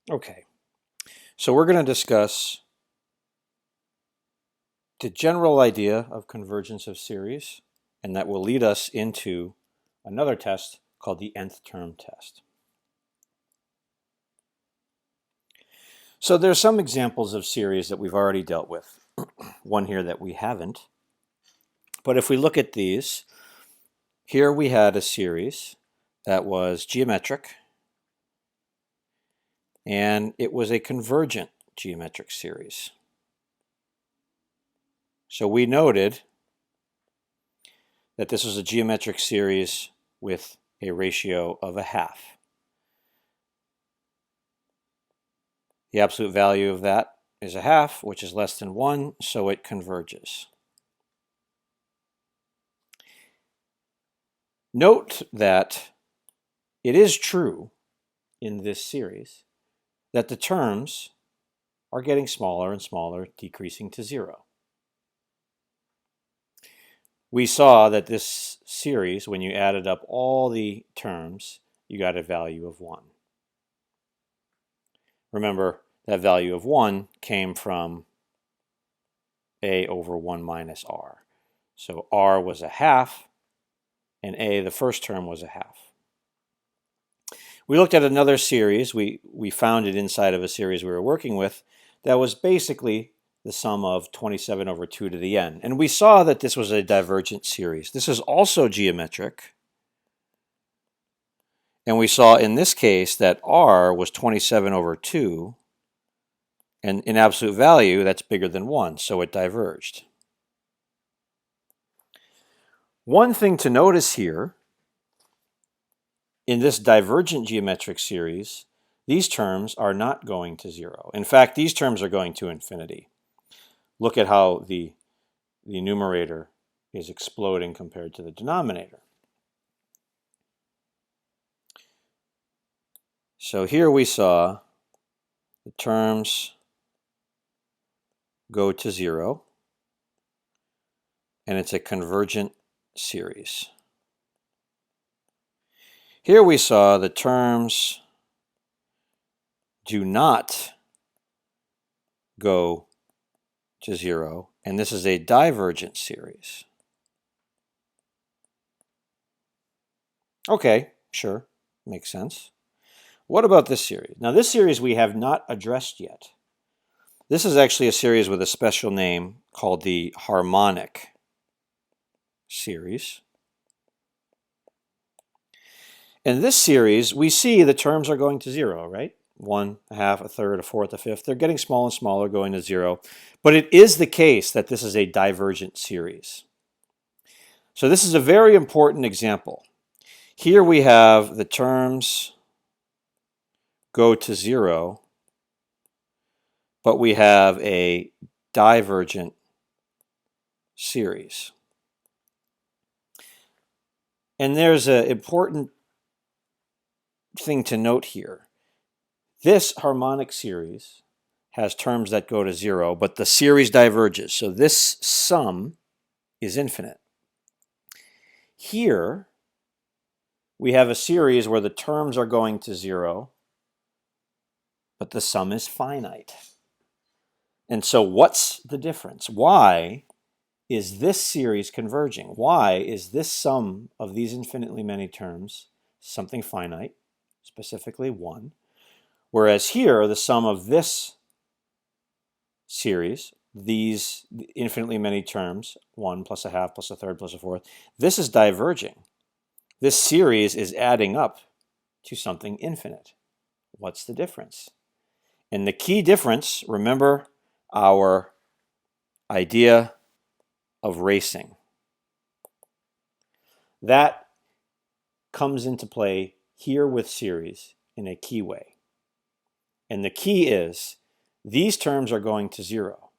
Okay, so we're going to discuss the general idea of convergence of series, and that will lead us into another test called the Nth Term Test. So there's some examples of series that we've already dealt with, one here that we haven't. But if we look at these, here we had a series that was geometric, and it was a convergent geometric series. So we noted that this was a geometric series with a ratio of a half. The absolute value of that is a half, which is less than 1, so it converges. Note that it is true in this series that the terms are getting smaller and smaller, decreasing to 0. We saw that this series, when you added up all the terms, you got a value of 1. Remember, that value of 1 came from a over 1 minus r. So r was a half, and a, the first term, was a half. We looked at another series. We found it inside of a series we were working with that was basically the sum of 27 over 2 to the n. And we saw that this was a divergent series. This is also geometric. And we saw in this case that r was 27 over 2. And in absolute value, that's bigger than 1, so it diverged. One thing to notice here, in this divergent geometric series, these terms are not going to 0. In fact, these terms are going to infinity. Look at how the numerator is exploding compared to the denominator. So here we saw the terms go to 0, and it's a convergent series. Here we saw the terms do not go to 0, and this is a divergent series. Okay, sure, makes sense. What about this series? Now, this series we have not addressed yet. This is actually a series with a special name called the Harmonic Series. In this series, we see the terms are going to 0, right? 1, a half, a third, a fourth, a fifth. They're getting smaller and smaller, going to 0. But it is the case that this is a divergent series. So this is a very important example. Here we have the terms go to 0, but we have a divergent series. And there's an important thing to note here. This harmonic series has terms that go to 0, but the series diverges. So this sum is infinite. Here, we have a series where the terms are going to 0, but the sum is finite. And so what's the difference? Why is this series converging? Why is this sum of these infinitely many terms something finite, specifically 1, whereas here the sum of this series, these infinitely many terms, 1 plus a half plus a third plus a fourth, this is diverging. This series is adding up to something infinite. What's the difference? And the key difference, remember our idea of racing. That comes into play here with series in a key way. And the key is these terms are going to 0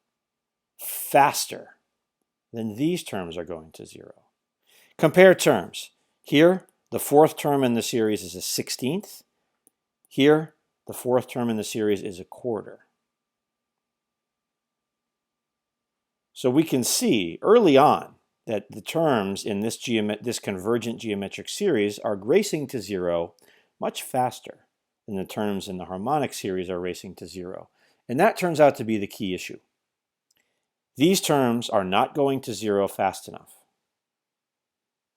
faster than these terms are going to 0. Compare terms. Here, the fourth term in the series is a 16th. Here, the fourth term in the series is a quarter. So we can see early on that the terms in this convergent geometric series are racing to 0 much faster then the terms in the harmonic series are racing to zero. And that turns out to be the key issue. These terms are not going to zero fast enough.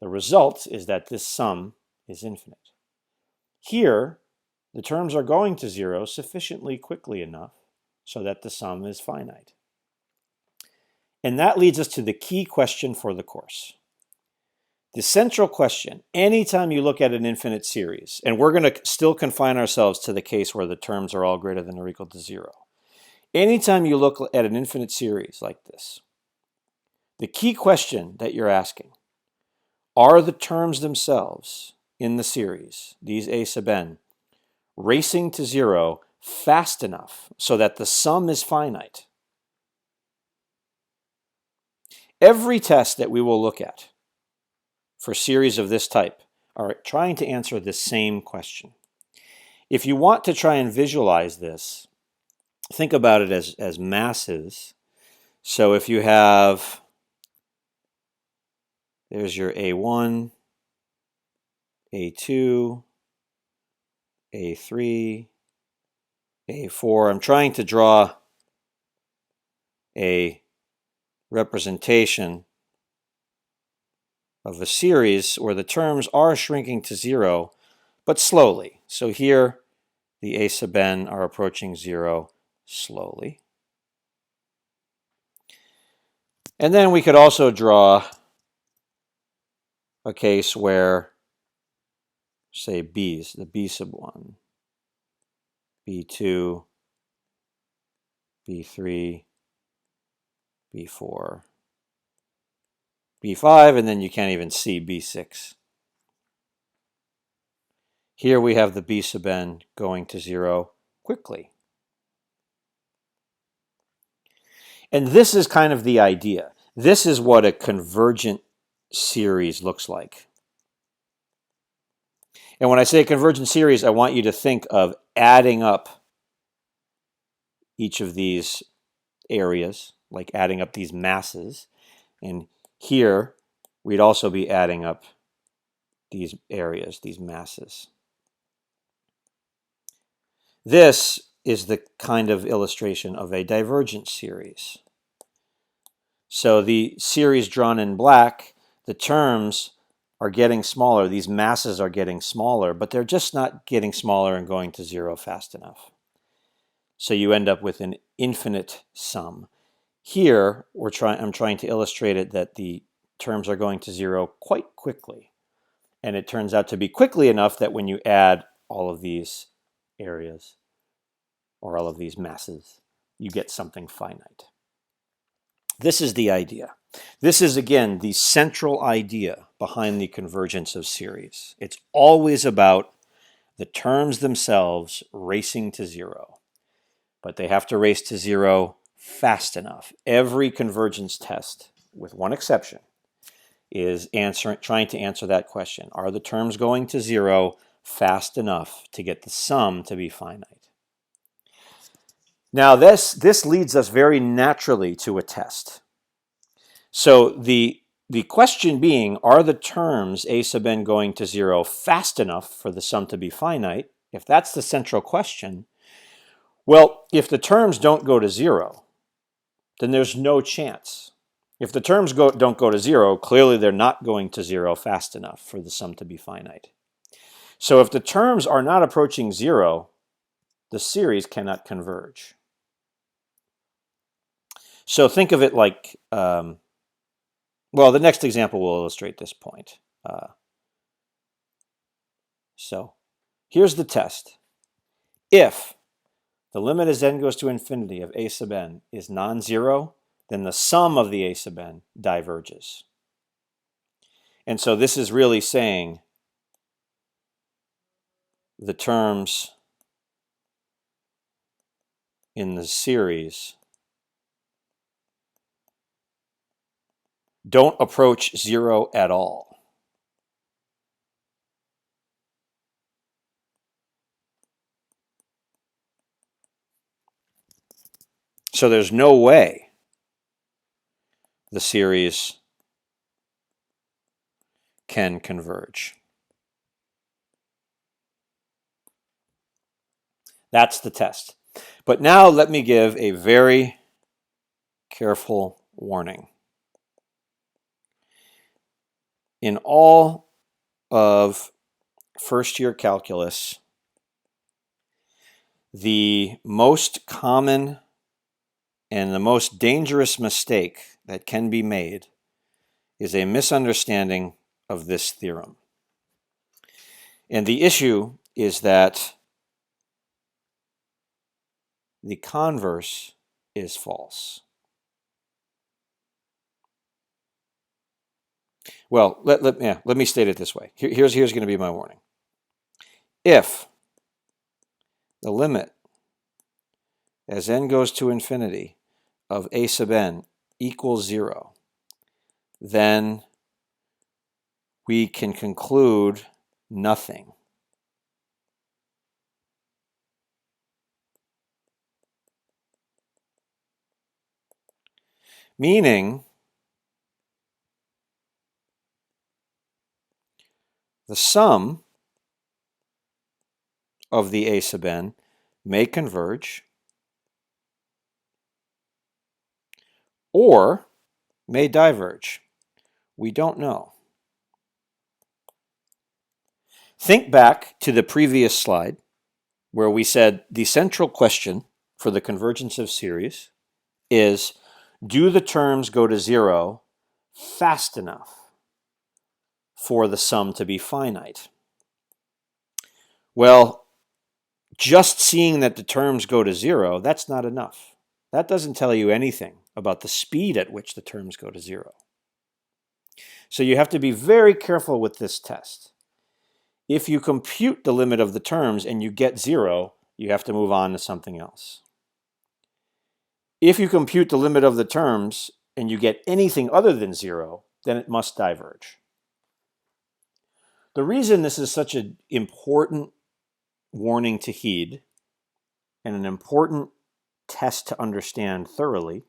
The result is that this sum is infinite. Here, the terms are going to zero sufficiently quickly enough so that the sum is finite. And that leads us to the key question for the course. The central question, anytime you look at an infinite series, and we're going to still confine ourselves to the case where the terms are all greater than or equal to zero. Anytime you look at an infinite series like this, the key question that you're asking, are the terms themselves in the series, these a sub n, racing to zero fast enough so that the sum is finite? Every test that we will look at for series of this type are trying to answer the same question. If you want to try and visualize this, think about it as masses. So if you have, there's your A1, A2, A3, A4. I'm trying to draw a representation of a series where the terms are shrinking to zero, but slowly. So here, the a sub n are approaching zero slowly. And then we could also draw a case where, say, b's, the b sub 1, b2, b3, b4, b5, and then you can't even see b6. Here we have the b sub n going to zero quickly. And this is kind of the idea. This is what a convergent series looks like. And when I say convergent series, I want you to think of adding up each of these areas, like adding up these masses. And here, we'd also be adding up these areas, these masses. This is the kind of illustration of a divergent series. So the series drawn in black, the terms are getting smaller. These masses are getting smaller, but they're just not getting smaller and going to zero fast enough. So you end up with an infinite sum. Here, I'm trying to illustrate it that the terms are going to zero quite quickly. And it turns out to be quickly enough that when you add all of these areas or all of these masses, you get something finite. This is the idea. This is, again, the central idea behind the convergence of series. It's always about the terms themselves racing to zero, but they have to race to zero fast enough. Every convergence test, with one exception, is trying to answer that question. Are the terms going to zero fast enough to get the sum to be finite? Now, this leads us very naturally to a test. So the question being, are the terms a sub n going to zero fast enough for the sum to be finite? If that's the central question, well, if the terms don't go to zero, then there's no chance. If the terms don't go to zero, clearly they're not going to zero fast enough for the sum to be finite. So if the terms are not approaching zero, the series cannot converge. So think of it like, well, the next example will illustrate this point. So here's the test. If the limit as n goes to infinity of a sub n is non-zero, then the sum of the a sub n diverges. And so this is really saying the terms in the series don't approach zero at all. So there's no way the series can converge. That's the test. But now let me give a very careful warning. In all of first-year calculus, the most common and the most dangerous mistake that can be made is a misunderstanding of this theorem. And the issue is that the converse is false. Well, let me state it this way. Here's going to be my warning. If the limit as n goes to infinity of a sub n equals 0, then we can conclude nothing. Meaning, the sum of the a sub n may converge or may diverge. We don't know. Think back to the previous slide where we said the central question for the convergence of series is, do the terms go to 0 fast enough for the sum to be finite? Well, just seeing that the terms go to 0, that's not enough. That doesn't tell you anything about the speed at which the terms go to 0. So you have to be very careful with this test. If you compute the limit of the terms and you get 0, you have to move on to something else. If you compute the limit of the terms and you get anything other than 0, then it must diverge. The reason this is such an important warning to heed and an important test to understand thoroughly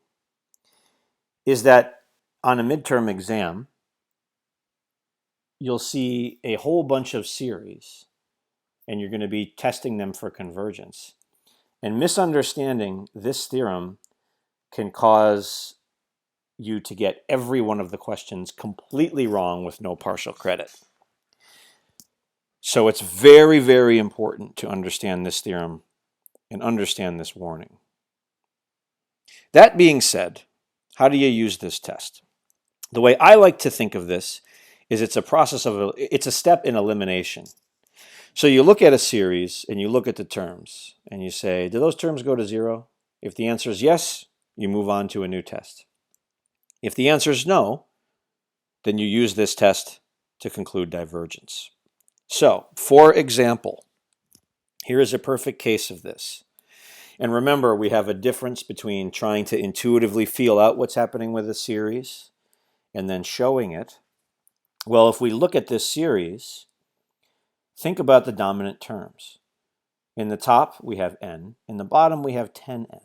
is that on a midterm exam, you'll see a whole bunch of series and you're going to be testing them for convergence. And misunderstanding this theorem can cause you to get every one of the questions completely wrong with no partial credit. So it's very, very important to understand this theorem and understand this warning. That being said, how do you use this test? The way I like to think of this is it's a step in elimination. So you look at a series and you look at the terms and you say, do those terms go to 0? If the answer is yes, you move on to a new test. If the answer is no, then you use this test to conclude divergence. So, for example, here is a perfect case of this. And remember, we have a difference between trying to intuitively feel out what's happening with a series and then showing it. Well, if we look at this series, think about the dominant terms. In the top, we have n. In the bottom, we have 10n.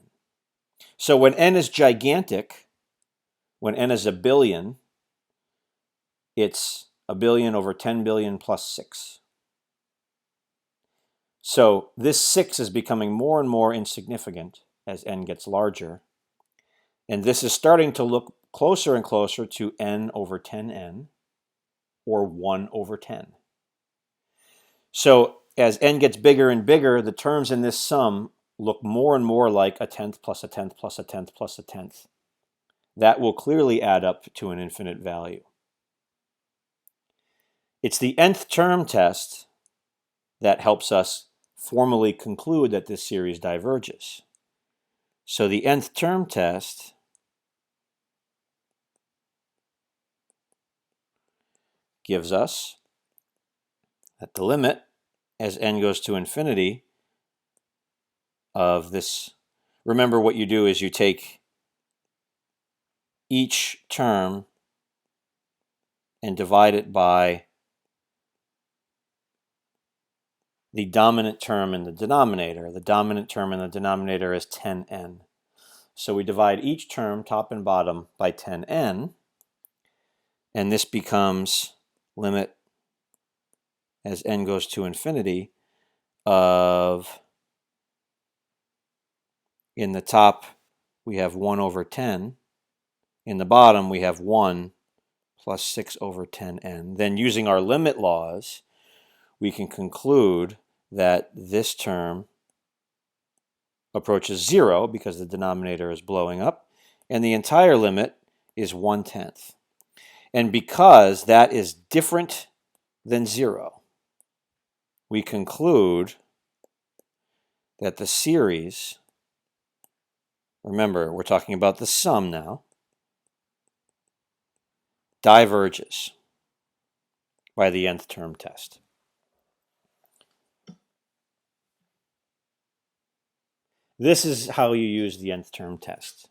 So when n is gigantic, when n is a billion, it's a billion over 10 billion plus 6. So this 6 is becoming more and more insignificant as n gets larger. And this is starting to look closer and closer to n over 10n, or 1 over 10. So as n gets bigger and bigger, the terms in this sum look more and more like a tenth plus a tenth plus a tenth plus a tenth. That will clearly add up to an infinite value. It's the nth term test that helps us formally conclude that this series diverges. So the nth term test gives us that the limit as n goes to infinity of this, remember what you do is you take each term and divide it by the dominant term in the denominator. The dominant term in the denominator is 10n. So we divide each term, top and bottom, by 10n, and this becomes limit as n goes to infinity of In the top, we have 1 over 10. In the bottom, we have 1 plus 6 over 10n. Then using our limit laws, we can conclude that this term approaches 0 because the denominator is blowing up, and the entire limit is 1/10. And because that is different than 0, we conclude that the series, remember, we're talking about the sum now, diverges by the nth term test. This is how you use the nth term test.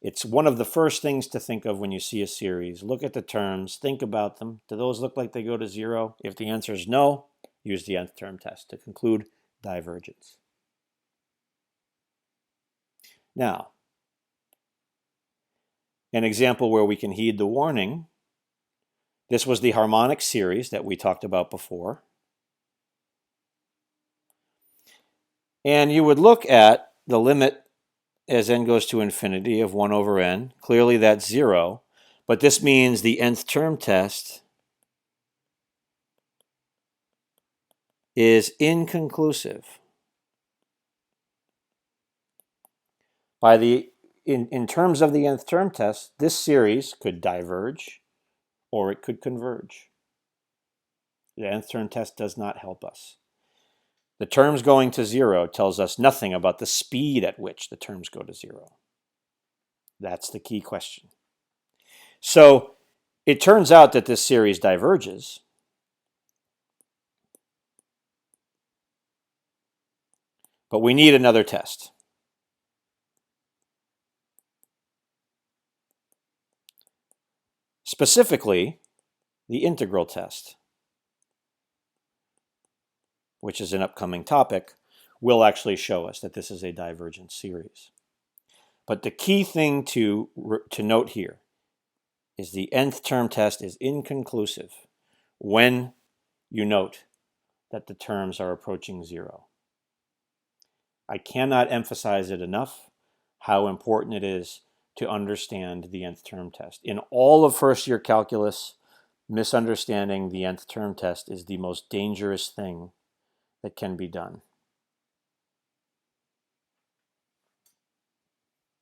It's one of the first things to think of when you see a series. Look at the terms, think about them. Do those look like they go to 0? If the answer is no, use the nth term test to conclude divergence. Now, an example where we can heed the warning. This was the harmonic series that we talked about before. And you would look at the limit as n goes to infinity of 1 over n. Clearly that's 0, but this means the nth term test is inconclusive. In terms of the nth term test, this series could diverge or it could converge. The nth term test does not help us. The terms going to 0 tells us nothing about the speed at which the terms go to 0. That's the key question. So it turns out that this series diverges. But we need another test. Specifically, the integral test, which is an upcoming topic, will actually show us that this is a divergent series. But the key thing to note here is the nth term test is inconclusive when you note that the terms are approaching 0. I cannot emphasize it enough how important it is to understand the nth term test. In all of first-year calculus, misunderstanding the nth term test is the most dangerous thing that can be done.